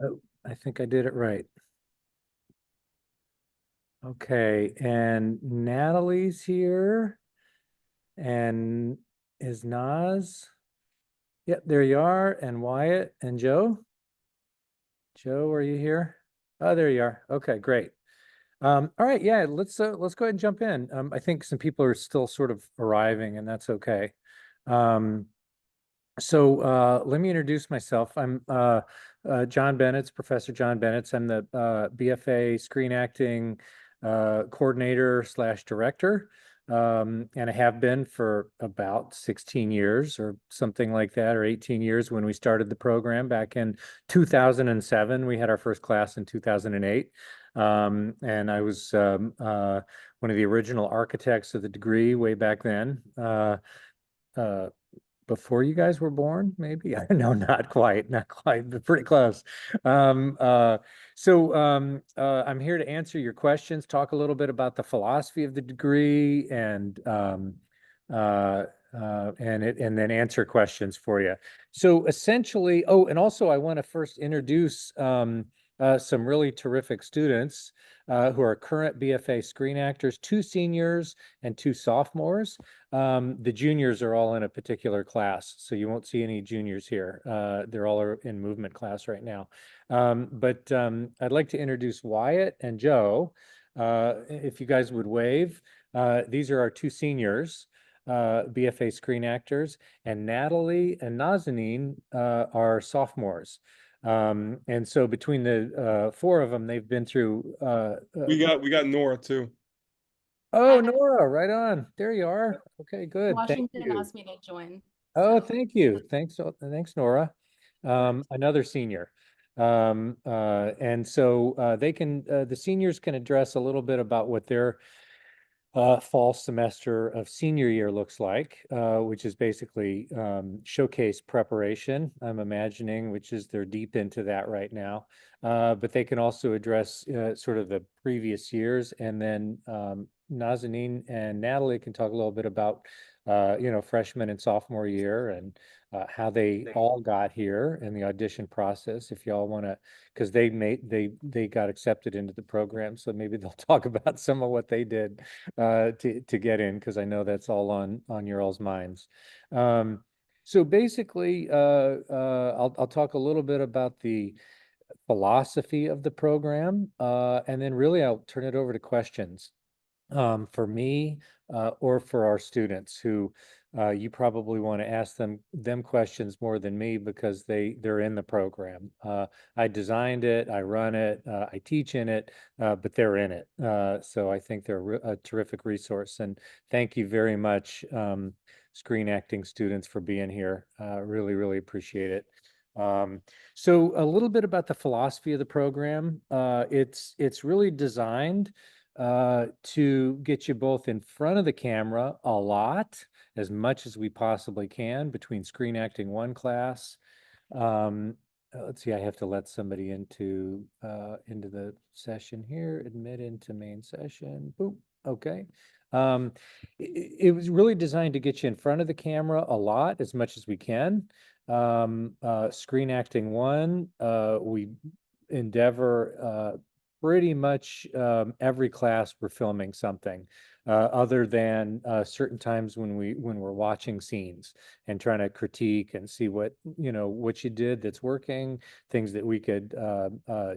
Oh, I think I did it right. Okay, and Natalie's here, and is Naz? Yep, there you are, and Wyatt and Joe. Joe, are you here? Oh, there you are. Okay, great. All right, yeah, let's go ahead and jump in. I think some people are still sort of arriving, and that's okay. Um, let me introduce myself. I'm John Bennett's Professor John Bennett's. I'm the BFA Screen Acting Coordinator slash Director, and I have been for about 16 years or something like that, or 18 years when we started the program back in 2007. We had our first class in 2008, and I was one of the original architects of the degree way back then. Uh, Before you guys were born, maybe? No, not quite, but pretty close. Um, uh, I'm here to answer your questions, talk a little bit about the philosophy of the degree, uh, and then answer questions for you. So essentially, oh, and also I want to first introduce some really terrific students who are current BFA screen actors, two seniors and two sophomores. The juniors are all in a particular class, so you won't see any juniors here. They're all in movement class right now. I'd like to introduce Wyatt and Joe. If you guys would wave. These are our two seniors, BFA screen actors, and Natalie and Nazanin are sophomores. And so between the four of them, they've been through We got Nora too. oh, Hi. Nora, right on. There you are. Okay, good. Thank Washington you. asked me to join. Oh, So thank you. Thanks, Nora. correct. Another senior. The seniors can address a little bit about what their fall semester of senior year looks like, which is basically showcase preparation, I'm imagining, which is they're deep into that right now. But they can also address sort of the previous years, and then Nazanin and Natalie can talk a little bit about, freshman and sophomore year and how they all got here in the audition process. If y'all want to, because they got accepted into the program, so maybe they'll talk about some of what they did to get in, because I know that's all on your all's minds. So basically, I'll talk a little bit about the philosophy of the program, and then really I'll turn it over to questions for me or for our students who you probably want to ask them questions more than me because they're in the program. I designed it, I run it, I teach in it, but they're in it. So I think they're a terrific resource. And thank you very much, screen acting students, for being here. Really, really appreciate it. So a little bit about the philosophy of the program. It's really designed to get you both in front of the camera a lot, as much as we possibly can between screen acting one class. Um, let's see, I have to let somebody into the session here, admit into main session. Boom. Okay. It was really designed to get you in front of the camera a lot, as much as we can. Screen acting one, we endeavor pretty much every class we're filming something, other than certain times when we're watching scenes and trying to critique and see what you did that's working, things that we could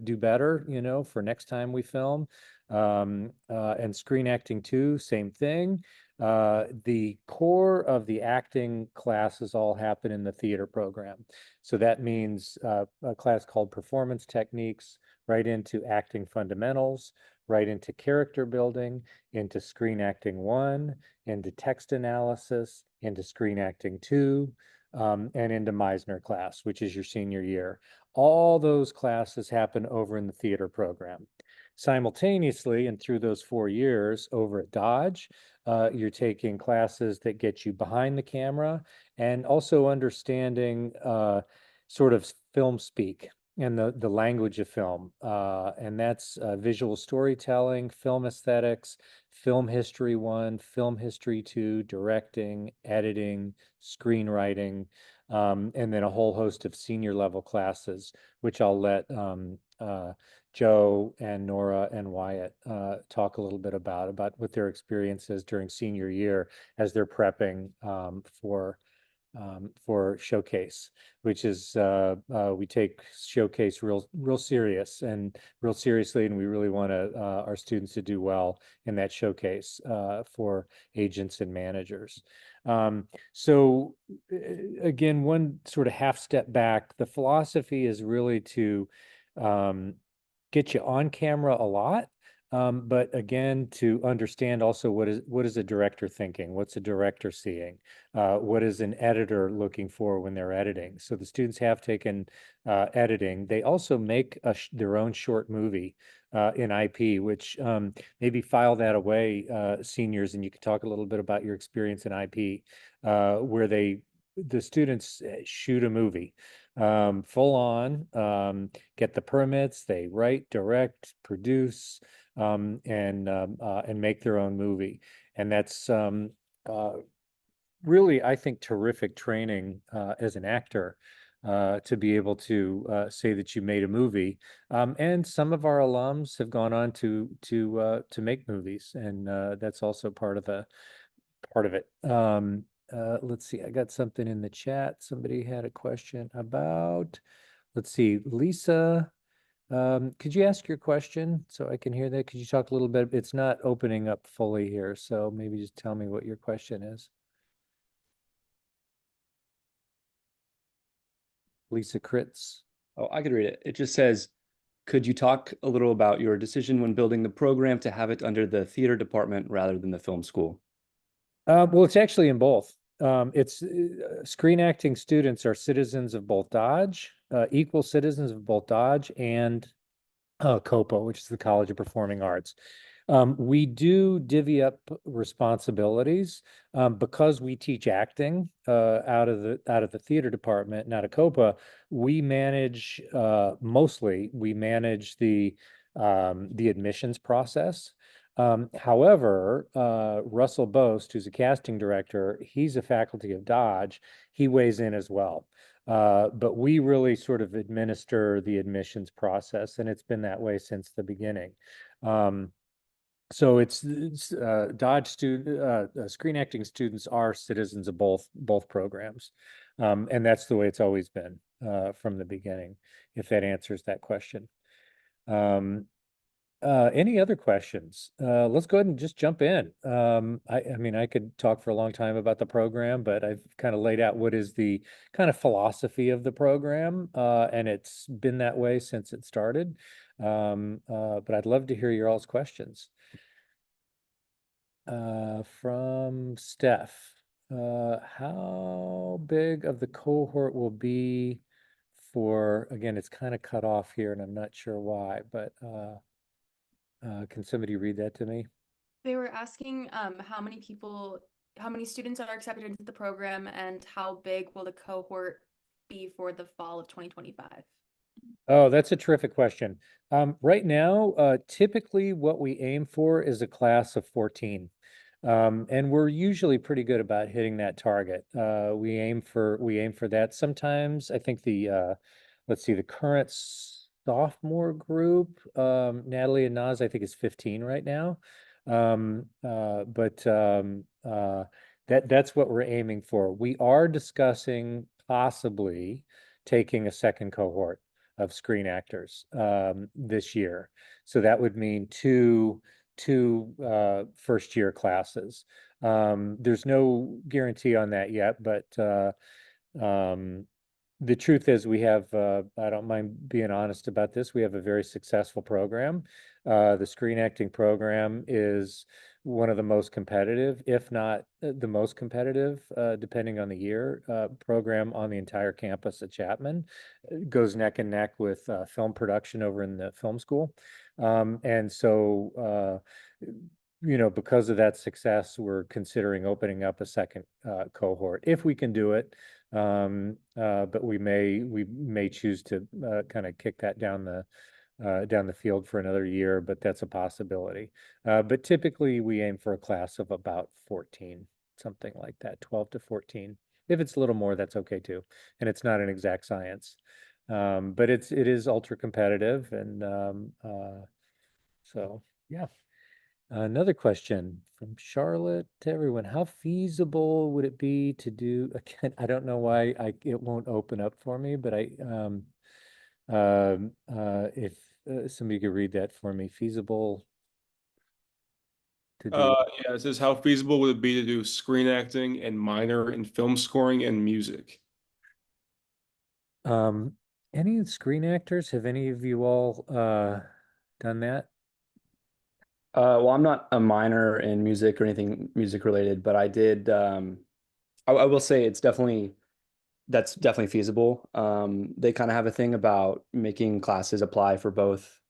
do better, for next time we film. And screen acting too, same thing. The core of the acting classes all happen in the theater program. So that means a class called Performance Techniques, right into acting fundamentals, right into character building, into screen acting one, into text analysis, into screen acting two, and into Meisner class, which is your senior year. All those classes happen over in the theater program. Simultaneously, and through those 4 years over at Dodge, you're taking classes that get you behind the camera and also understanding sort of film speak and the language of film. And that's visual storytelling, film aesthetics, film history one, film history two, directing, editing, screenwriting. and then a whole host of senior level classes, which I'll let Joe and Nora and Wyatt talk a little bit about what their experiences during senior year as they're prepping for Showcase, which is we take Showcase real serious and real seriously, and we really want our students to do well in that Showcase for agents and managers. So again, one sort of half step back, the philosophy is really to um, get you on camera a lot. But again, to understand also what is a director thinking? What's a director seeing? What is an editor looking for when they're editing? So the students have taken editing. They also make their own short movie in IP, which maybe file that away, seniors, and you could talk a little bit about your experience in IP, where the students shoot a movie full on, get the permits, they write, direct, produce, and make their own movie. And that's uh, really, I think, terrific training as an actor to be able to say that you made a movie. And some of our alums have gone on to make movies, and that's also part of it. Let's see, I got something in the chat. Somebody had a question about, let's see, Lisa. Could you ask your question so I can hear that? Could you talk a little bit? It's not opening up fully here, so maybe just tell me what your question is. Lisa Kritz. Oh, I could read it. It just says, could you talk a little about your decision when building the program to have it under the theater department rather than the film school? Well, it's actually in both. It's screen acting students are citizens of both Dodge, equal citizens of both Dodge and COPA, which is the College of Performing Arts. We do divvy up responsibilities because we teach acting out of the theater department and out of COPA. We manage mostly we manage the admissions process. However, Russell Boast, who's a casting director, he's a faculty of Dodge. He weighs in as well. But we really sort of administer the admissions process, and it's been that way since the beginning. So it's Dodge student screen acting students are citizens of both programs, and that's the way it's always been from the beginning. If that answers that question. Um, any other questions? Let's go ahead and just jump in. I mean, I could talk for a long time about the program, but I've kind of laid out what is the kind of philosophy of the program, and it's been that way since it started. But I'd love to hear your all's questions. From Steph, how big of the cohort will be for, again, it's kind of cut off here, and I'm not sure why, but can somebody read that to me? They were asking how many students are accepted into the program and how big will the cohort be for the fall of 2025? Oh, that's a terrific question. Right now, typically what we aim for is a class of 14. And we're usually pretty good about hitting that target. We aim for that. Sometimes I think let's see, the current sophomore group, Natalie and Naz, I think is 15 right now. But that's what we're aiming for. We are discussing possibly taking a second cohort of screen actors this year. So that would mean two first year classes. There's no guarantee on that yet, but um, the truth is we have, I don't mind being honest about this, we have a very successful program. The screen acting program is one of the most competitive, if not the most competitive, depending on the year, program on the entire campus at Chapman. It goes neck and neck with film production over in the film school. And so, because of that success, we're considering opening up a second cohort if we can do it. But we may choose to kind of kick that down the field for another year, but that's a possibility. But typically we aim for a class of about 14, something like that, 12 to 14. If it's a little more, that's okay too. And it's not an exact science. But it is ultra competitive, and so yeah. Another question from Charlotte to everyone. How feasible would it be to do, again, I don't know why it won't open up for me, but if somebody could read that for me, feasible to do. Yeah, it says how feasible would it be to do screen acting and minor in film scoring and music? Um, any screen actors, have any of you all done that? Well, I'm not a minor in music or anything music related, but I did. I will say that's definitely feasible. They kind of have a thing about making classes apply for both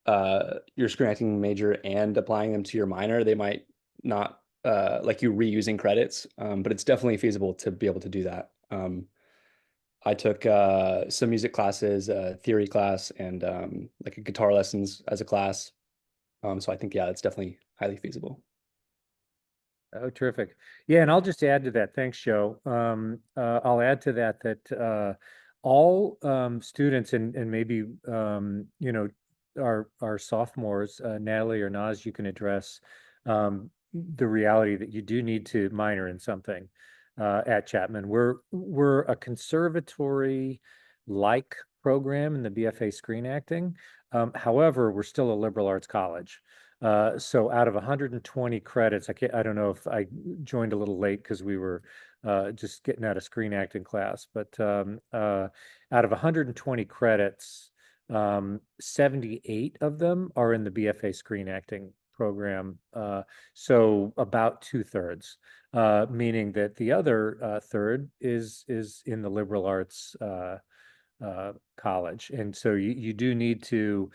your screen acting major and applying them to your minor. They might not like you reusing credits, but it's definitely feasible to be able to do that. I took some music classes, theory class, and like a guitar lessons as a class. So I think, yeah, it's definitely highly feasible. Oh, terrific. Yeah, and I'll just add to that. Thanks, Joe. I'll add to that that all students and maybe our sophomores, Natalie or Naz, you can address the reality that you do need to minor in something at Chapman. We're a conservatory like program in the BFA screen acting. However, we're still a liberal arts college. So out of 120 credits, I don't know if I joined a little late because we were just getting out of screen acting class, but out of 120 credits, 78 of them are in the BFA screen acting program. So about 2/3, meaning that the other third is in the liberal arts college. And so you do need to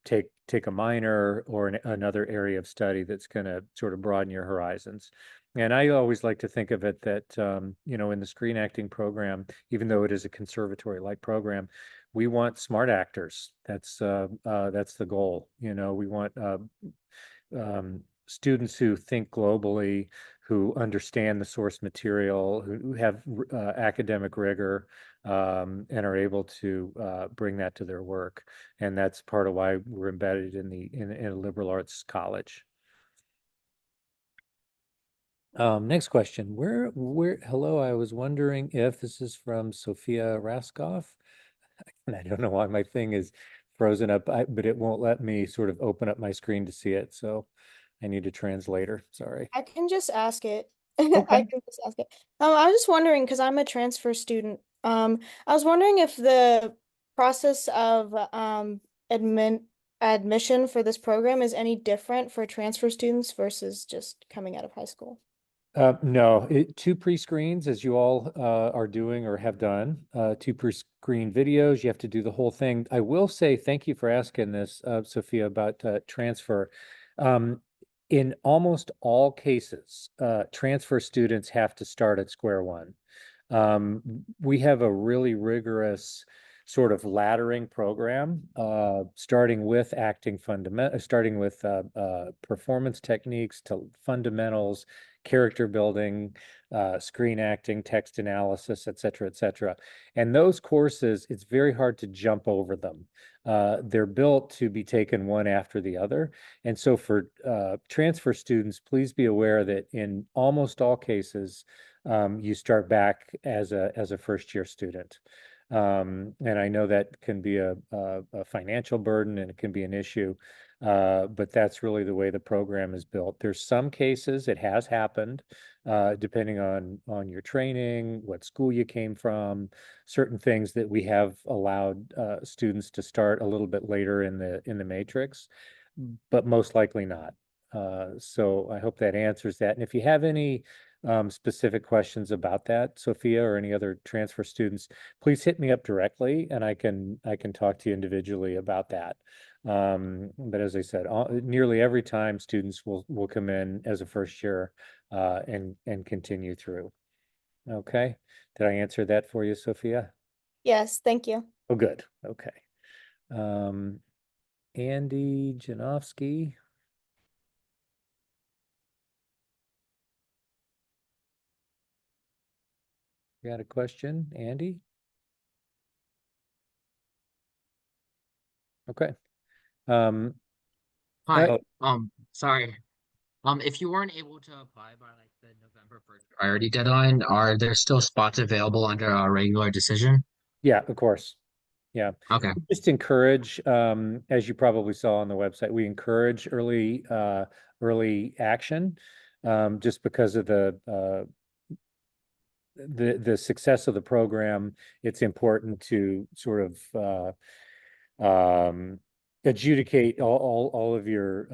take a minor or another area of study that's going to sort of broaden your horizons. And I always like to think of it that in the screen acting program, even though it is a conservatory-like program, we want smart actors. That's the goal. We want students who think globally, who understand the source material, who have academic rigor, and are able to bring that to their work. And that's part of why we're embedded in a liberal arts college. Next question. Hello, I was wondering if this is from Sophia Raskoff. And I don't know why my thing is frozen up, but it won't let me sort of open up my screen to see it. So I need a translator. Sorry. I can just ask it. Okay. I can just ask it. I was just wondering because I'm a transfer student. I was wondering if the process of admission for this program is any different for transfer students versus just coming out of high school. No, two pre-screens, as you all are doing or have done, two pre-screen videos. You have to do the whole thing. I will say thank you for asking this, Sophia, about transfer. Um, in almost all cases, transfer students have to start at square one. We have a really rigorous sort of laddering program, starting with starting with performance techniques to fundamentals, character building, screen acting, text analysis, et cetera, et cetera. And those courses, it's very hard to jump over them. They're built to be taken one after the other. And so for transfer students, please be aware that in almost all cases, you start back as a first year student. And I know that can be a financial burden and it can be an issue, but that's really the way the program is built. There's some cases it has happened, depending on your training, what school you came from, certain things that we have allowed students to start a little bit later in the matrix, but most likely not. So I hope that answers that. And if you have any specific questions about that, Sophia, or any other transfer students, please hit me up directly, and I can talk to you individually about that. But as I said, nearly every time students will come in as a first year and continue through. Okay, did I answer that for you, Sophia? Yes, thank you. Oh, good. Okay. Um, Andy Janowski. You got a question, Andy? Okay. Hi. Uh, Sorry. If you weren't able to apply by like the November 1st priority deadline, are there still spots available under a regular decision? yeah, of course. Yeah. Okay. We just encourage, as you probably saw on the website, we encourage early action, just because of the success of the program. It's important to sort of adjudicate all of your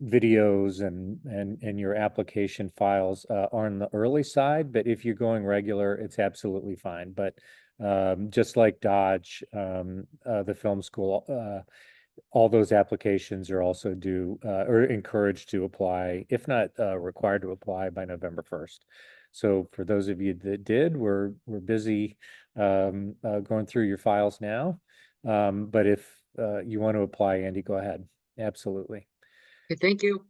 videos and your application files on the early side. But if you're going regular, it's absolutely fine. But just like Dodge, the film school, all those applications are also due or encouraged to apply, if not required to apply by November 1st. So for those of you that did, we're busy going through your files now. But if you want to apply, Andy, go ahead. Absolutely. Okay, thank you.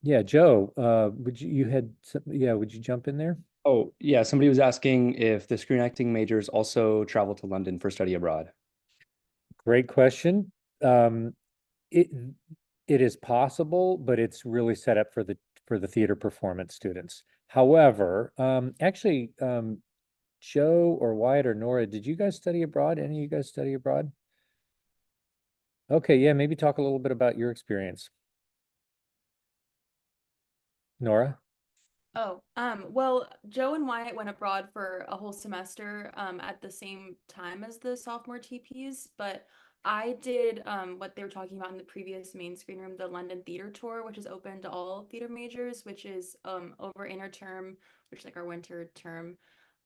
Yeah, Joe, would you jump in there? Oh, yeah, somebody was asking if the screen acting majors also travel to London for study abroad. Great question. Um, it it is possible, but it's really set up for the theater performance students. However, actually, Joe or Wyatt or Nora, did you guys study abroad? Any of you guys study abroad? Okay, yeah, maybe talk a little bit about your experience. Nora? Oh, well, Joe and Wyatt went abroad for a whole semester at the same time as the sophomore TPs, but I did what they were talking about in the previous main screen room, the London Theater Tour, which is open to all theater majors, which is over interterm, which is like our winter term.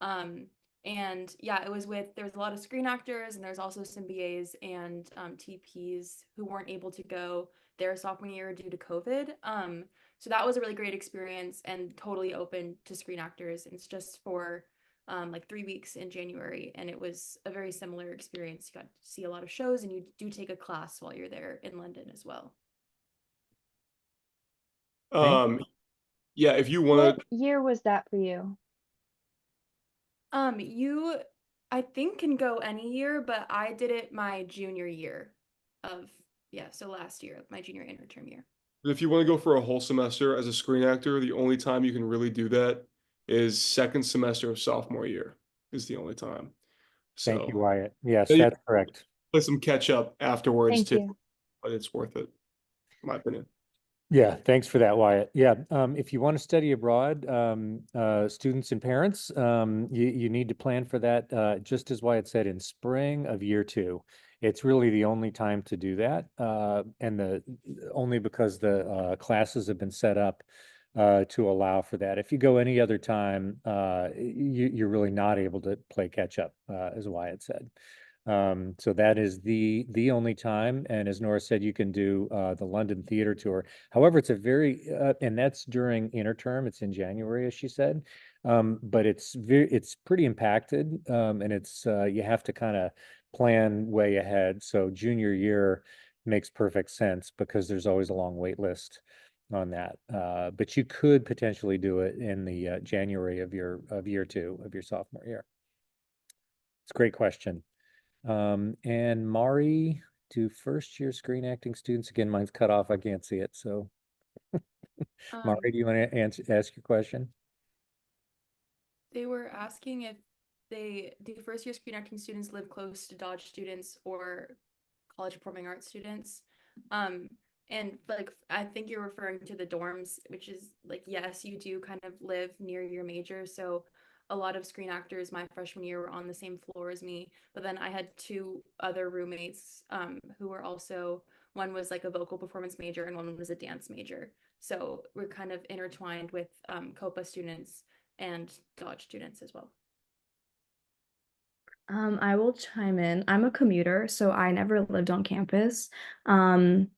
Um, and yeah, there was a lot of screen actors and there's also some BAs and TPs who weren't able to go their sophomore year due to COVID. So that was a really great experience and totally open to screen actors. It's just for like 3 weeks in January, and it was a very similar experience. You got to see a lot of shows, and you do take a class while you're there in London as well. Thank Yeah, if you want What to, year was that for you? You, I think, can go any year, but I did it my junior year of, yeah, so last year, my junior interterm year. if you want to go for a whole semester as a screen actor, the only time you can really do that is second semester of sophomore year is the only time. Thank you, So Wyatt. Yes, then you that's correct. play some catch up afterwards Thank too, you. but it's worth it, in my opinion. Yeah, thanks for that, Wyatt. Yeah, if you want to study abroad, students and parents, you need to plan for that, just as Wyatt said, in spring of year two. It's really the only time to do that, and only because the classes have been set up to allow for that. If you go any other time, you're really not able to play catch up, as Wyatt said. So that is the only time. And as Nora said, you can do the London Theater Tour. However, it's a and that's during interterm. It's in January, as she said. But it's pretty impacted, and it's you have to kind of plan way ahead. So junior year makes perfect sense because there's always a long wait list on that. But you could potentially do it in the January of year two of your sophomore year. It's a great question. And Mari, do first year screen acting students, again, mine's cut off, I can't see it. So Um, Mari, do you want to ask your question? They were asking if do first year screen acting students live close to Dodge students or college performing arts students. Um, and like I think you're referring to the dorms, which is like yes, you do kind of live near your major. So a lot of screen actors my freshman year were on the same floor as me. But then I had two other roommates who were also one was like a vocal performance major and one was a dance major. So we're kind of intertwined with COPA students and Dodge students as well. I will chime in. I'm a commuter, so I never lived on campus. Um,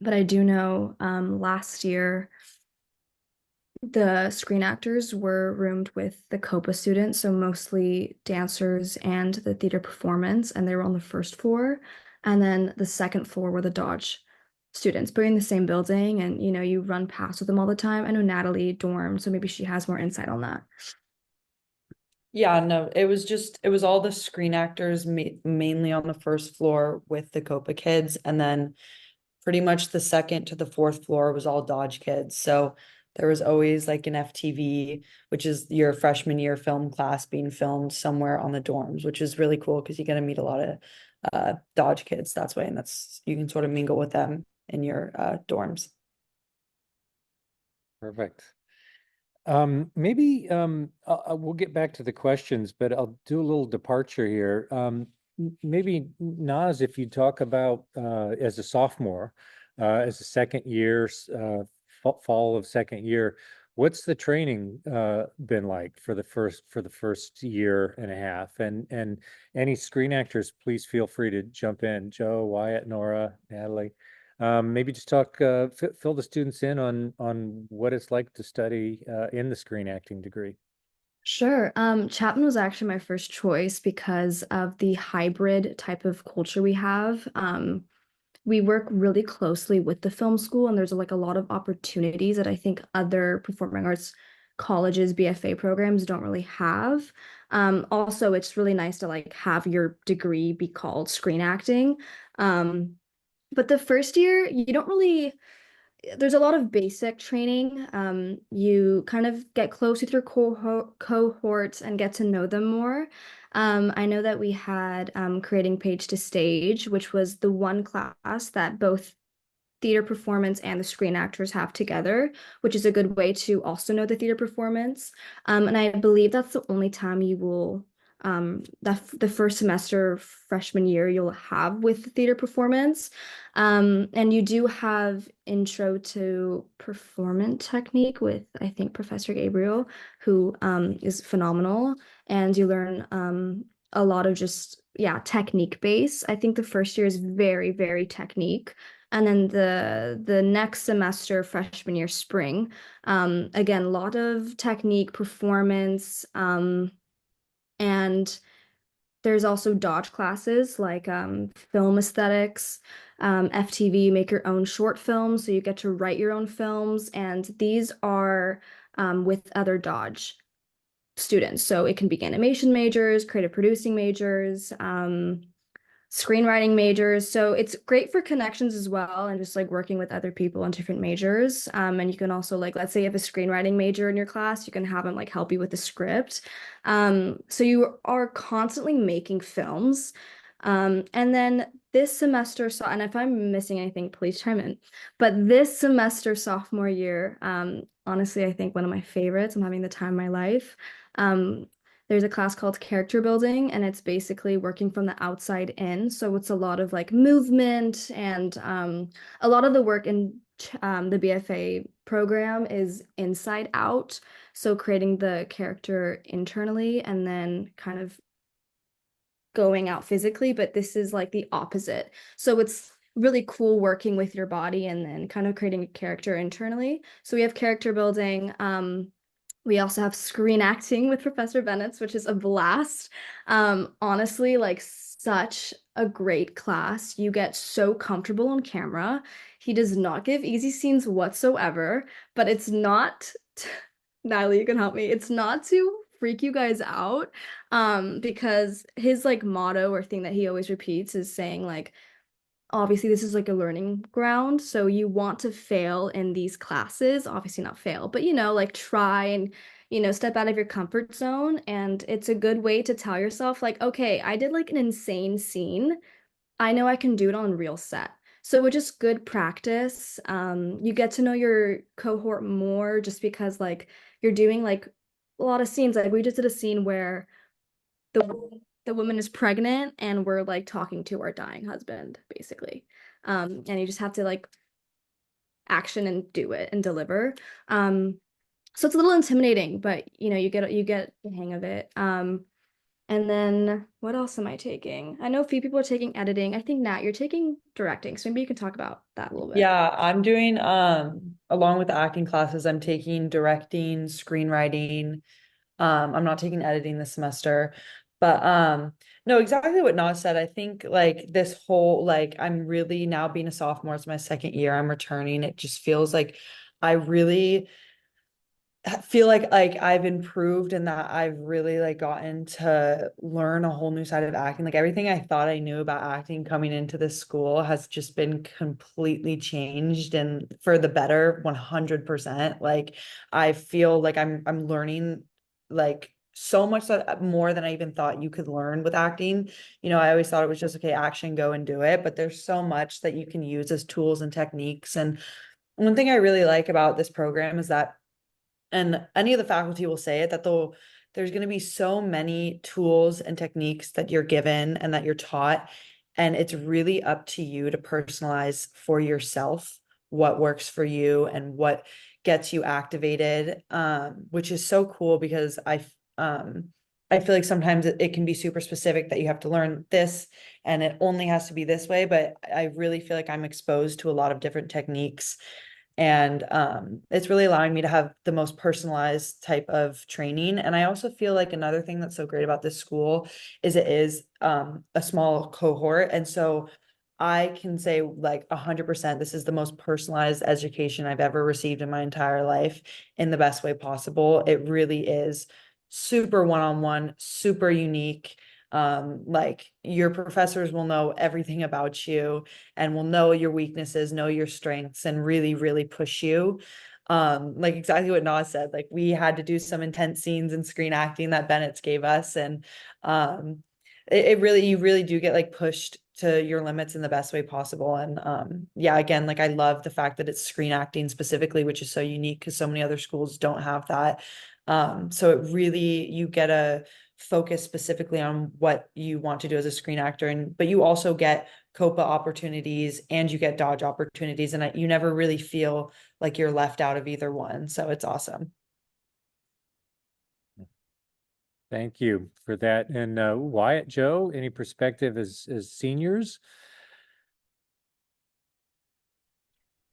but I do know last year the screen actors were roomed with the COPA students, so mostly dancers and the theater performance, and they were on the first floor. And then the second floor were the Dodge students, but in the same building, and you run past with them all the time. I know Natalie dorm, so maybe she has more insight on that. Yeah, no, it was all the screen actors mainly on the first floor with the Copa kids, and then pretty much the second to the fourth floor was all Dodge kids. So there was always like an FTV, which is your freshman year film class being filmed somewhere on the dorms, which is really cool because you get to meet a lot of Dodge kids that's way, and that's you can sort of mingle with them in your dorms. Perfect. Maybe we'll get back to the questions, but I'll do a little departure here. Maybe Naz, if you talk about as a sophomore, as a second year, fall of second year, what's the training been like for the first year and a half? And any screen actors, please feel free to jump in. Joe, Wyatt, Nora, Natalie. Maybe just talk, fill the students in on what it's like to study in the screen acting degree. Sure. Chapman was actually my first choice because of the hybrid type of culture we have. We work really closely with the film school, and there's like a lot of opportunities that I think other performing arts colleges, BFA programs don't really have. Also, it's really nice to like have your degree be called screen acting. Um, but the first year, you don't really there's a lot of basic training. You kind of get close with your cohorts and get to know them more. I know that we had creating page to stage, which was the one class that both theater performance and the screen actors have together, which is a good way to also know the theater performance. And I believe that's the only time you will that the first semester freshman year you'll have with the theater performance. And you do have intro to performance technique with I think Professor Gabriel, who is phenomenal, and you learn a lot of just yeah technique base. I think the first year is very, very technique. And then the next semester, freshman year, spring, again, a lot of technique, performance, and there's also Dodge classes like film aesthetics, FTV, make your own short films, so you get to write your own films, and these are with other Dodge students. So it can be animation majors, creative producing majors, screenwriting majors. So it's great for connections as well and just like working with other people in different majors. And you can also like, let's say you have a screenwriting major in your class, you can have them like help you with the script. So you are constantly making films. And then this semester, so and if I'm missing anything, please chime in. But this semester, sophomore year, honestly, I think one of my favorites. I'm having the time of my life. There's a class called character building, and it's basically working from the outside in. So it's a lot of like movement, and a lot of the work in the BFA program is inside out. So creating the character internally and then kind of going out physically, but this is like the opposite. So it's really cool working with your body and then kind of creating a character internally. So we have character building. We also have screen acting with Professor Bennett's, which is a blast. Honestly, like such a great class. You get so comfortable on camera. He does not give easy scenes whatsoever, but it's not, Natalie, you can help me. It's not to freak you guys out, because his like motto or thing that he always repeats is saying like, obviously this is like a learning ground, so you want to fail in these classes, obviously not fail, but you know, like try and step out of your comfort zone, and it's a good way to tell yourself like, okay, I did like an insane scene, I know I can do it on real set. So it's just good practice. You get to know your cohort more just because like you're doing like a lot of scenes. Like we just did a scene where the woman is pregnant and we're like talking to our dying husband, basically. And you just have to like action and do it and deliver. So it's a little intimidating, but you get the hang of it. And then what else am I taking? I know a few people are taking editing. I think Nat, you're taking directing, so maybe you can talk about that a little bit. Yeah, I'm doing along with the acting classes, I'm taking directing, screenwriting. I'm not taking editing this semester. But no, exactly what Nas said. I think like this whole like I'm really now being a sophomore, it's my second year, I'm returning. It just feels like I really feel like I've improved and that I've really like gotten to learn a whole new side of acting. Like everything I thought I knew about acting coming into this school has just been completely changed and for the better 100%. Like I feel like I'm learning like so much that more than I even thought you could learn with acting. You know, I always thought it was just okay, action, go and do it, but there's so much that you can use as tools and techniques. And one thing I really like about this program is that, and any of the faculty will say it, that there's going to be so many tools and techniques that you're given and that you're taught, and it's really up to you to personalize for yourself what works for you and what gets you activated, which is so cool because I feel like sometimes it can be super specific that you have to learn this and it only has to be this way, but I really feel like I'm exposed to a lot of different techniques, and it's really allowing me to have the most personalized type of training. And I also feel like another thing that's so great about this school is it is a small cohort, and so I can say like 100% this is the most personalized education I've ever received in my entire life in the best way possible. It really is super one-on-one, super unique. Like your professors will know everything about you and will know your weaknesses, know your strengths, and really, really push you. Like exactly what Nas said, like we had to do some intense scenes in screen acting that Bennett's gave us. And it really, you really do get like pushed to your limits in the best way possible. And yeah, again, like I love the fact that it's screen acting specifically, which is so unique because so many other schools don't have that. So it really, you get a focus specifically on what you want to do as a screen actor, and but you also get COPA opportunities and you get Dodge opportunities, and you never really feel like you're left out of either one. So it's awesome. Thank you for that. And Wyatt, Joe, any perspective as seniors?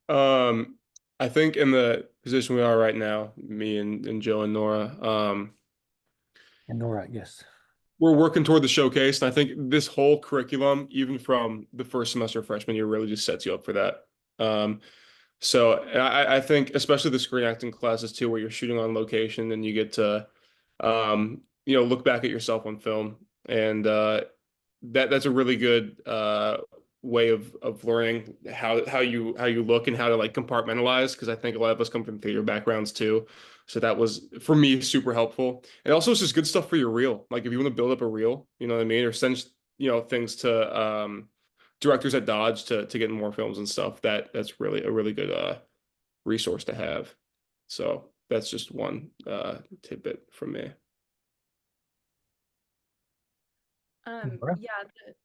I think in the position we are right now, me and Joe and Nora, And Nora, yes. we're working toward the showcase, and I think this whole curriculum, even from the first semester of freshman year, really just sets you up for that. So I think especially the screen acting classes too, where you're shooting on location and you get to look back at yourself on film, and that's a really good way of learning how you look and how to like compartmentalize, because I think a lot of us come from theater backgrounds too. So that was for me super helpful. And also it's just good stuff for your reel. Like if you want to build up a reel, you know what I mean, or send things to directors at Dodge to get more films and stuff. That's really a really good resource to have. So that's just one tidbit from me. Nora? Yeah,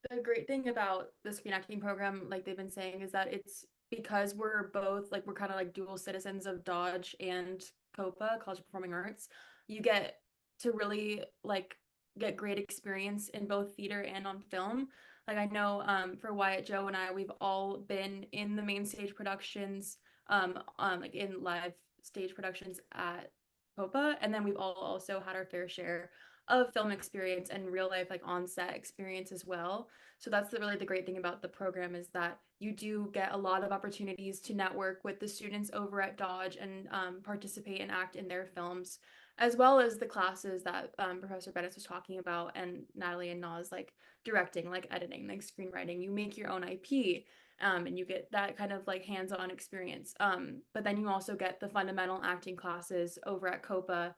the great thing about the screen acting program, like they've been saying, is that it's because we're both like we're kind of like dual citizens of Dodge and COPA, College of Performing Arts. You get to really like get great experience in both theater and on film. Like I know for Wyatt, Joe, and I, we've all been in the main stage productions, like in live stage productions at COPA, and then we've all also had our fair share of film experience and real life like on-set experience as well. So that's really the great thing about the program, is that you do get a lot of opportunities to network with the students over at Dodge and participate and act in their films, as well as the classes that Professor Bennett was talking about, and Natalie and Nas, like directing, like editing, like screenwriting. You make your own IP, and you get that kind of like hands-on experience. But then you also get the fundamental acting classes over at COPA,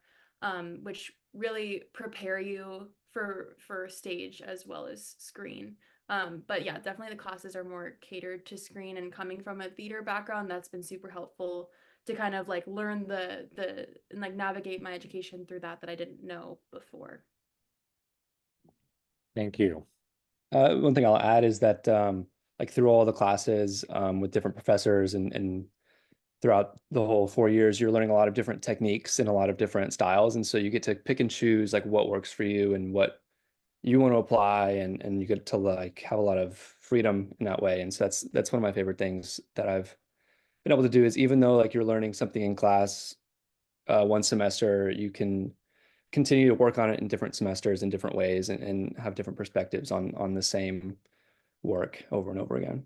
which really prepare you for stage as well as screen. But yeah, definitely the classes are more catered to screen, and coming from a theater background, that's been super helpful to kind of like learn the and like navigate my education through that I didn't know before. Thank you. One thing I'll add is that like through all the classes with different professors and throughout the whole 4 years, you're learning a lot of different techniques and a lot of different styles. And so you get to pick and choose like what works for you and what you want to apply, and you get to like have a lot of freedom in that way. And so that's one of my favorite things that I've been able to do, is even though like you're learning something in class one semester, you can continue to work on it in different semesters in different ways, and have different perspectives on the same work over and over again.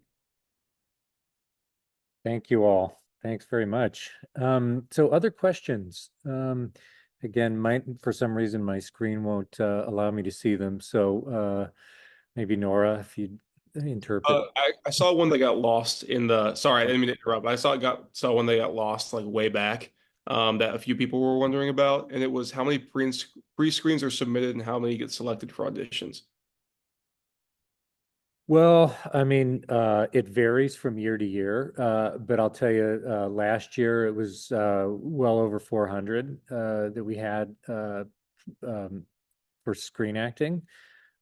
Thank you all. Thanks very much. So other questions? Again, for some reason, my screen won't allow me to see them. So maybe Nora, if you'd interpret. I saw one that got lost in the. Sorry, I didn't mean to interrupt. I saw one that got lost like way back. That a few people were wondering about, and it was how many pre-screens are submitted and how many get selected for auditions. Well, I mean, it varies from year to year, but I'll tell you, last year it was well over 400 that we had um, for screen acting.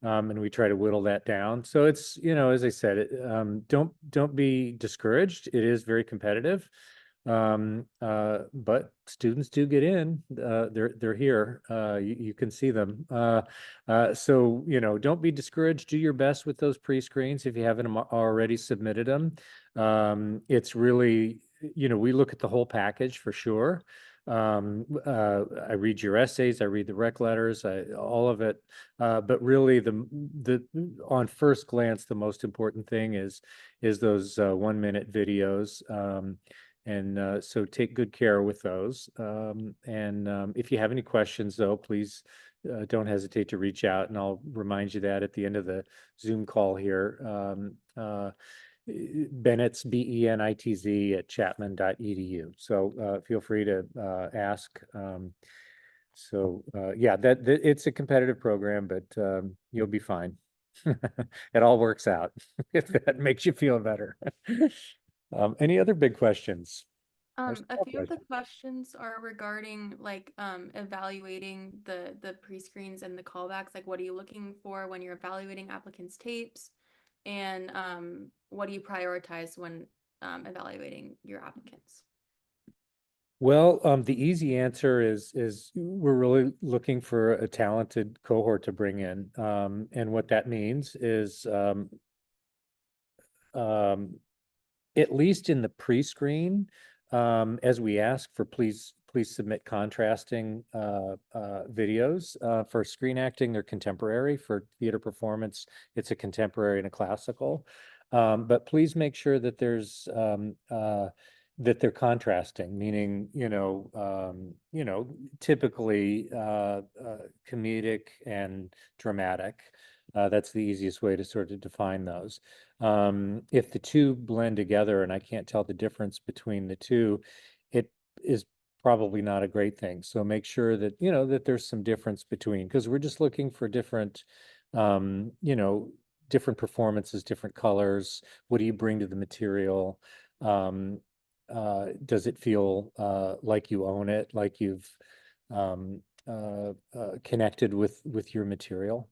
And we try to whittle that down. So it's, as I said, don't be discouraged. It is very competitive. But students do get in. They're here. You can see them. So don't be discouraged. Do your best with those pre-screens if you haven't already submitted them. It's really, we look at the whole package for sure. I read your essays, I read the rec letters, all of it. But really, the on first glance, the most important thing is those 1 minute videos. And so take good care with those. And if you have any questions, though, please don't hesitate to reach out, and I'll remind you that at the end of the Zoom call here. Bennett's BENITZ at chapman.edu. So feel free to ask. Yeah, that it's a competitive program, but you'll be fine. It all works out if that makes you feel better. Any other big questions? Or A small few of the questions? questions are regarding like evaluating the pre-screens and the callbacks. Like, what are you looking for when you're evaluating applicants' tapes, and what do you prioritize when evaluating your applicants? Well, the easy answer is we're really looking for a talented cohort to bring in. And what that means is um, at least in the pre-screen, as we ask for, please submit contrasting videos. For screen acting, they're contemporary. For theater performance, it's a contemporary and a classical. But please make sure that that they're contrasting, meaning, typically comedic and dramatic. That's the easiest way to sort of define those. If the two blend together and I can't tell the difference between the two, it is probably not a great thing. So make sure that, that there's some difference between, because we're just looking for different, um, you know, different performances, different colors. What do you bring to the material? Um, does it feel like you own it, like you've um, connected with your material?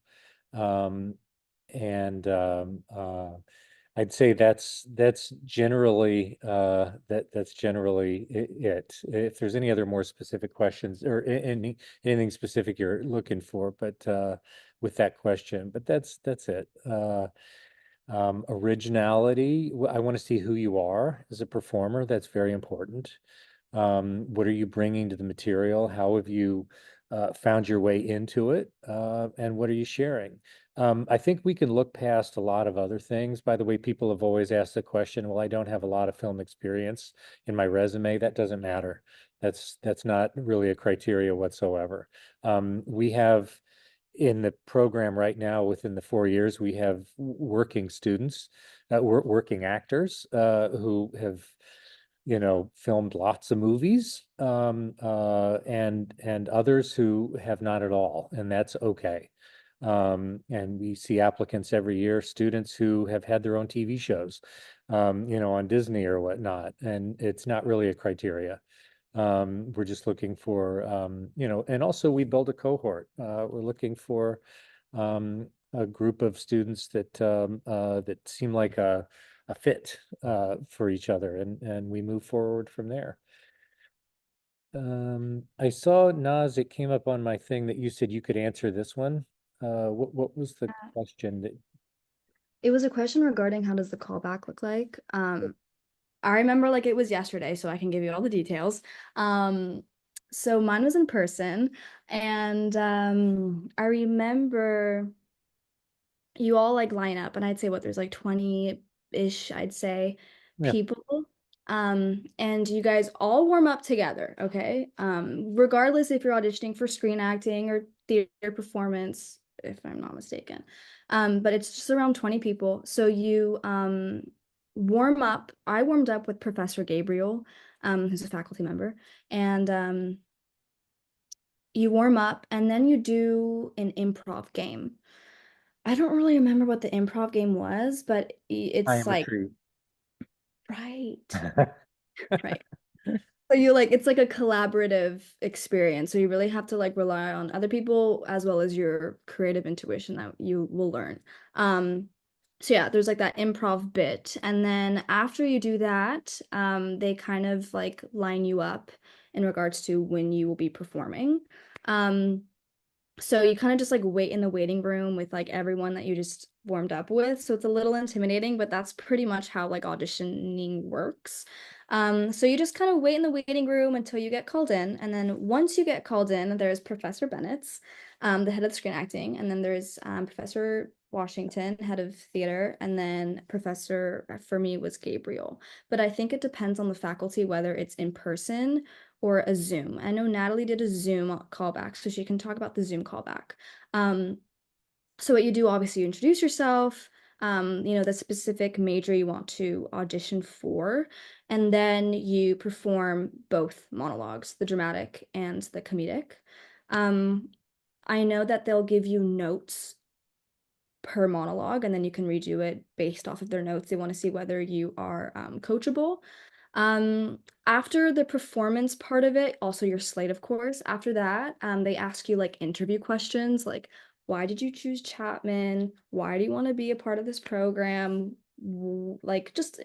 Um, and I'd say that's generally that's generally it. If there's any other more specific questions or anything specific you're looking for, but with that question, but that's it. Originality. I want to see who you are as a performer. That's very important. What are you bringing to the material? How have you found your way into it? And what are you sharing? I think we can look past a lot of other things. By the way, people have always asked the question, well, I don't have a lot of film experience in my resume. That doesn't matter. That's not really a criteria whatsoever. We have in the program right now, within the 4 years, we have working students, working actors who have filmed lots of movies, and others who have not at all, and that's okay. And we see applicants every year, students who have had their own TV shows, on Disney or whatnot, and it's not really a criteria. We're just looking for, and also we build a cohort. We're looking for a group of students that seem like a fit for each other, and we move forward from there. I saw, Naz, it came up on my thing that you said you could answer this one. What was the question that? It was a question regarding how does the callback look like? I remember like it was yesterday, so I can give you all the details. So mine was in person, and I remember you all like line up, and I'd say what there's like 20-ish, I'd say, Yeah. people. And you guys all warm up together, okay? Regardless if you're auditioning for screen acting or theater performance, if I'm not mistaken. But it's just around 20 people. So you warm up. I warmed up with Professor Gabriel, who's a faculty member, and you warm up and then you do an improv game. I don't really remember what the improv game was, but I it's am a like, tree. right, right. So you like it's like a collaborative experience. So you really have to like rely on other people as well as your creative intuition that you will learn. Um, so yeah, there's like that improv bit. And then after you do that, they kind of like line you up in regards to when you will be performing. Um, so you kind of just like wait in the waiting room with like everyone that you just warmed up with. So it's a little intimidating, but that's pretty much how like auditioning works. So you just kind of wait in the waiting room until you get called in. And then once you get called in, there's Professor Bennett's, the head of screen acting. And then there's Professor Washington, head of theater. And then Professor, for me, was Gabriel. But I think it depends on the faculty, whether it's in person or a Zoom. I know Natalie did a Zoom callback, so she can talk about the Zoom callback. So what you do, obviously, you introduce yourself, the specific major you want to audition for, and then you perform both monologues, the dramatic and the comedic. I know that they'll give you notes per monologue, and then you can redo it based off of their notes. They want to see whether you are coachable. After the performance part of it, also your slate, of course, after that, they ask you like interview questions like, why did you choose Chapman? Why do you want to be a part of this program? Like just,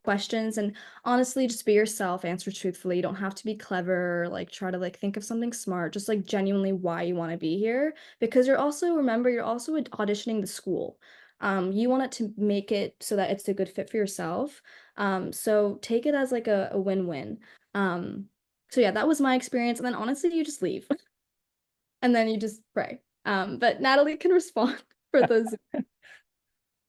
questions, and honestly, just be yourself, answer truthfully. You don't have to be clever, like try to like think of something smart, just like genuinely why you want to be here. Because remember, you're also auditioning the school. You want it to make it so that it's a good fit for yourself. So take it as like a win-win. So yeah, that was my experience. And then honestly, you just leave and then you just pray. But Natalie can respond for those.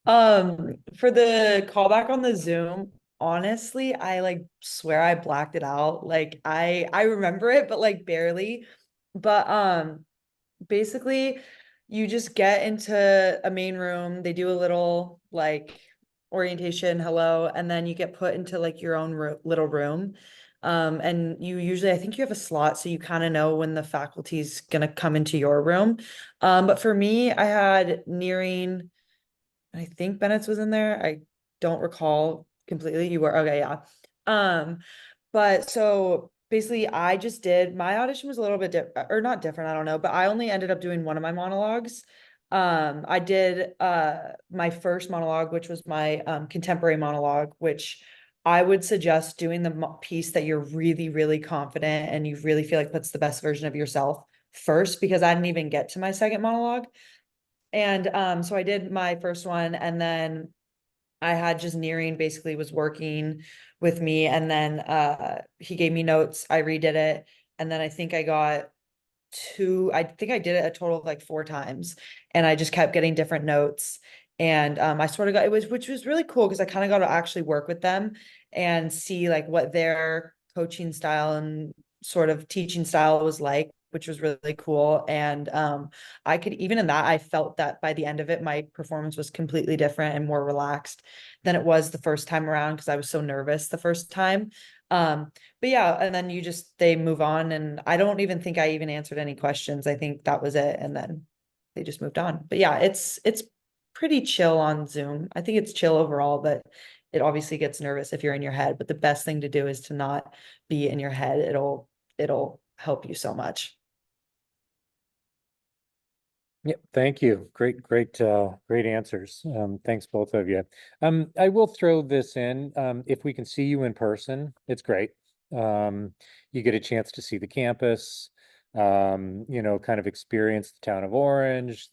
For the callback on the Zoom, honestly, I like swear I blacked it out. Like I remember it, but like barely. But basically you just get into a main room, they do a little like orientation, hello, and then you get put into like your own little room. And you usually, I think you have a slot, so you kind of know when the faculty's gonna come into your room. But for me, I had nearing, I think Bennett's was in there. I don't recall completely. You were okay, yeah. Um, but so basically I just did my audition was a little bit different or not different, I don't know, but I only ended up doing one of my monologues. I did my first monologue, which was my contemporary monologue, which I would suggest doing the piece that you're really, really confident and you really feel like puts the best version of yourself first, because I didn't even get to my second monologue. And so I did my first one, and then I had just nearing basically was working with me, and then he gave me notes, I redid it, and then I think I think I did it a total of like 4 times, and I just kept getting different notes. And I sort of got which was really cool because I kind of got to actually work with them and see like what their coaching style and sort of teaching style was like, which was really cool. And I could, even in that, I felt that by the end of it, my performance was completely different and more relaxed than it was the first time around because I was so nervous the first time. But yeah, and then they move on, and I don't even think I even answered any questions. I think that was it, and then they just moved on. But yeah, it's pretty chill on Zoom. I think it's chill overall, but it obviously gets nervous if you're in your head. But the best thing to do is to not be in your head. It'll help you so much. Yep, thank you. Great answers. Thanks both of you. I will throw this in. If we can see you in person, it's great. You get a chance to see the campus, kind of experience the town of Orange,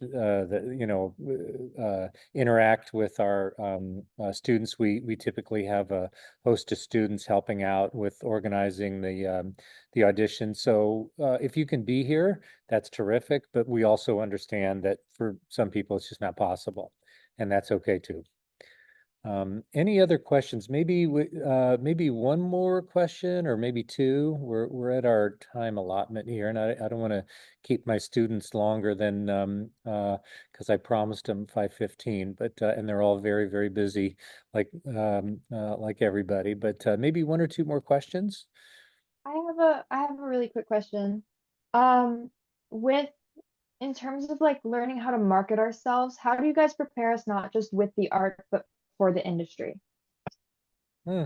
interact with our students. We typically have a host of students helping out with organizing the audition. So if you can be here, that's terrific, but we also understand that for some people it's just not possible, and that's okay too. Any other questions? Maybe maybe one more question or maybe two. We're at our time allotment here, and I don't want to keep my students longer than because I promised them 5:15, but and they're all very, very busy like everybody. But maybe one or two more questions. I have a really quick question. Um, with in terms of like learning how to market ourselves, how do you guys prepare us not just with the art, but for the industry? Hmm.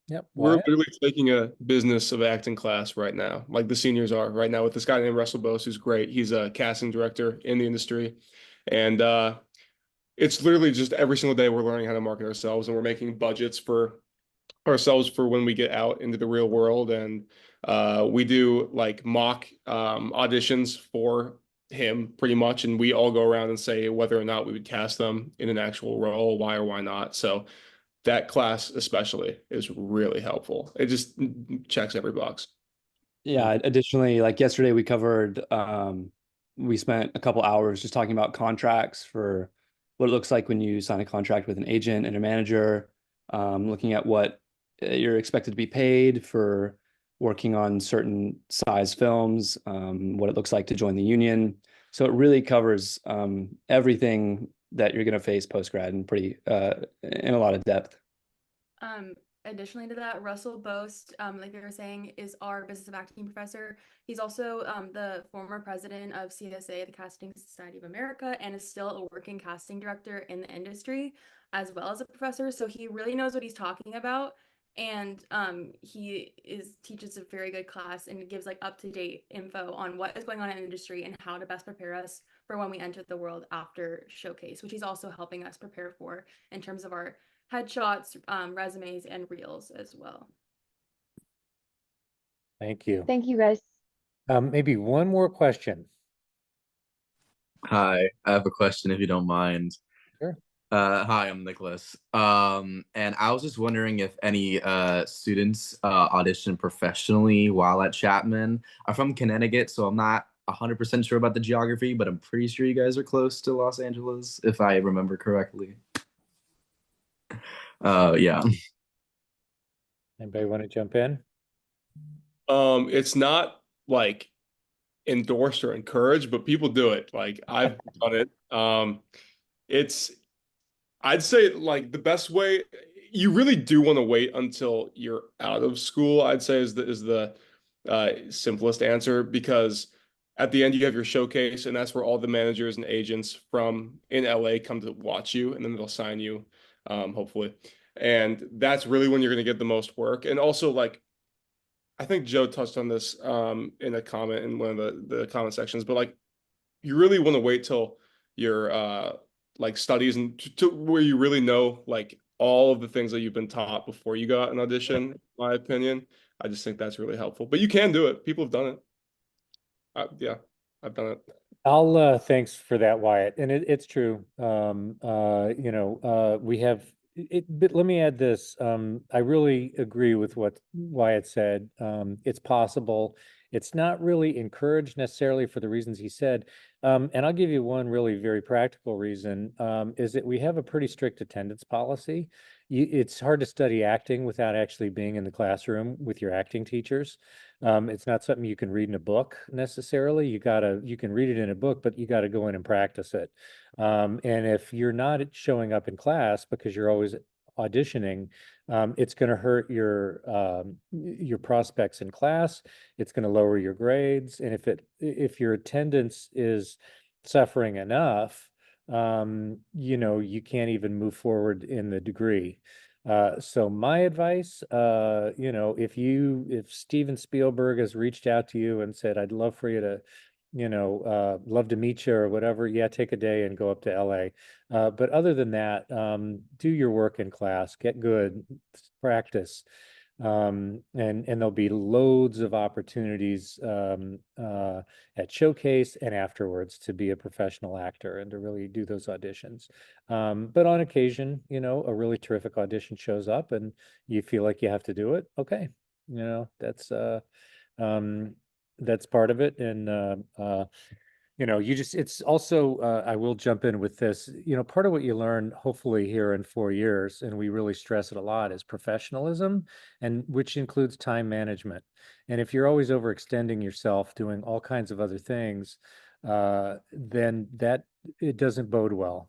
Yep. We're Wyatt? literally taking a business of acting class right now, like the seniors are right now with this guy named Russell Bose, who's great. He's a casting director in the industry. And it's literally just every single day we're learning how to market ourselves and we're making budgets for ourselves for when we get out into the real world. And we do like mock auditions for him pretty much. And we all go around and say whether or not we would cast them in an actual role, why or why not. So that class especially is really helpful. It just checks every box. Yeah, additionally, like yesterday we spent a couple hours just talking about contracts for what it looks like when you sign a contract with an agent and a manager, looking at what you're expected to be paid for working on certain size films, what it looks like to join the union. So it really covers everything that you're going to face post grad and pretty in a lot of depth. Um, Additionally to that, Russell Boast, like you were saying, is our business of acting professor. He's also the former president of CSA, the Casting Society of America, and is still a working casting director in the industry, as well as a professor. So he really knows what he's talking about, and he teaches a very good class and gives like up to date info on what is going on in the industry and how to best prepare us for when we enter the world after showcase, which he's also helping us prepare for in terms of our headshots, resumes, and reels as well. Thank you. Thank you guys. Maybe one more question. Hi, I have a question if you don't mind. Sure. Hi, I'm Nicholas. And I was just wondering if any students audition professionally while at Chapman. I'm from Connecticut, so I'm not 100% sure about the geography, but I'm pretty sure you guys are close to Los Angeles, if I remember correctly. Yeah. Anybody want to jump in? It's not like endorsed or encouraged, but people do it. Like I've done it. It's I'd say like the best way you really do want to wait until you're out of school, I'd say is the simplest answer because at the end you have your showcase and that's where all the managers and agents from in LA come to watch you and then they'll sign you hopefully. And that's really when you're going to get the most work. And also like I think Joe touched on this in a comment in one of the comment sections, but like you really want to wait till your like studies and to where you really know like all of the things that you've been taught before you got an audition, in my opinion. I just think that's really helpful. But you can do it. People have done it. Yeah, I've done it. I'll thanks for that, Wyatt. And it's true. We have it, but let me add this. I really agree with what Wyatt said. It's possible. It's not really encouraged necessarily for the reasons he said. And I'll give you one really very practical reason, is that we have a pretty strict attendance policy. It's hard to study acting without actually being in the classroom with your acting teachers. It's not something you can read in a book necessarily. You can read it in a book, but you gotta go in and practice it. And if you're not showing up in class because you're always auditioning, it's going to hurt your prospects in class. It's going to lower your grades, and if your attendance is suffering enough, you can't even move forward in the degree. So my advice, if Steven Spielberg has reached out to you and said, I'd love for you to, love to meet you or whatever, yeah, take a day and go up to LA. But other than that, do your work in class, get good, practice. And there'll be loads of opportunities at Showcase and afterwards to be a professional actor and to really do those auditions. But on occasion, a really terrific audition shows up and you feel like you have to do it. Okay. That's part of it. And it's also, I will jump in with this, part of what you learn hopefully here in 4 years, and we really stress it a lot, is professionalism, and which includes time management. And if you're always overextending yourself doing all kinds of other things, then it doesn't bode well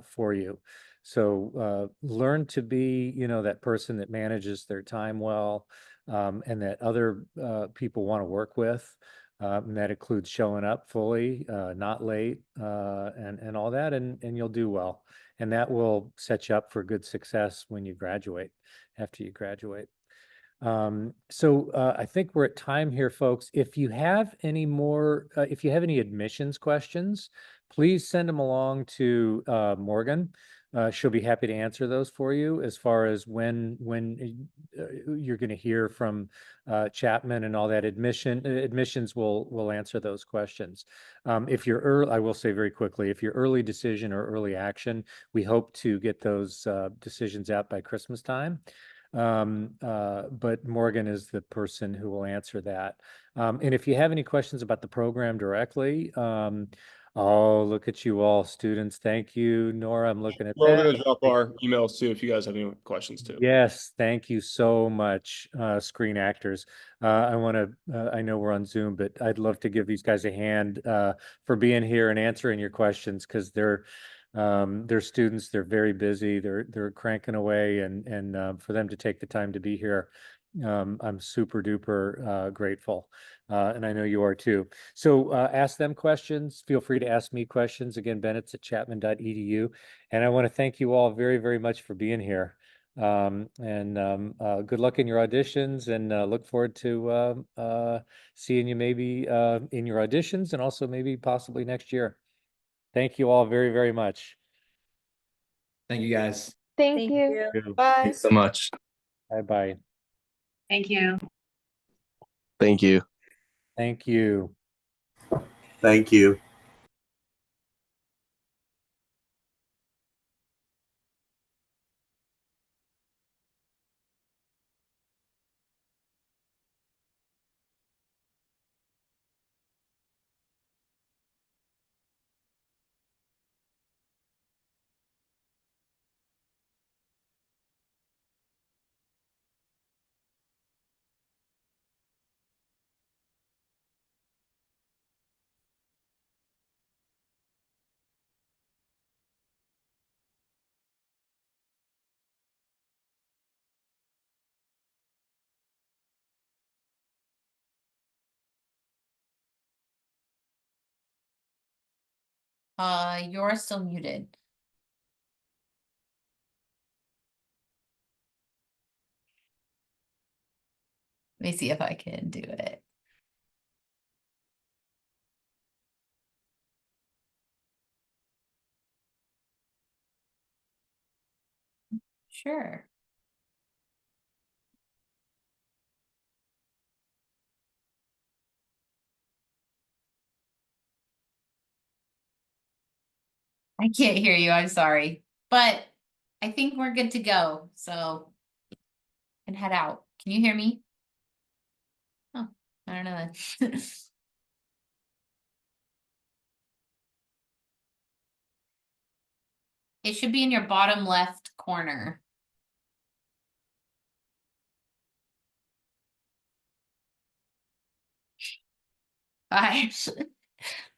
for you. So learn to be, that person that manages their time well, and that other people want to work with. And that includes showing up fully, not late, and all that, and you'll do well. And that will set you up for good success when you graduate, after you graduate. So I think we're at time here, folks. If you have any more, if you have any admissions questions, please send them along to Morgan. She'll be happy to answer those for you, as far as when you're going to hear from Chapman and all that. Admissions will answer those questions. If you're early, I will say very quickly, if you're early decision or early action, we hope to get those decisions out by Christmas time. But Morgan is the person who will answer that. And if you have any questions about the program directly, oh, look at you all, students. Thank you, Nora. I'm looking at We're that. going to drop our emails too if you guys have any questions too. Yes, thank you so much, screen actors. I know we're on Zoom, but I'd love to give these guys a hand for being here and answering your questions, because they're students, they're very busy, they're cranking away, and for them to take the time to be here, I'm super duper grateful. And I know you are too. So ask them questions. Feel free to ask me questions. Again, Bennett's at chapman.edu. And I want to thank you all very, very much for being here. And good luck in your auditions, and look forward to seeing you maybe in your auditions, and also maybe possibly next year. Thank you all very, very much. Thank you guys. Thank Thank you. you. Bye. Thanks so much. Bye-bye. Thank you. Thank you. Thank you. Thank you. You're still muted. Let me see if I can do it. Sure. I can't hear you. I'm sorry. But I think we're good to go. So and head out. Can you hear me? Oh, I don't know then. It should be in your bottom left corner. Bye.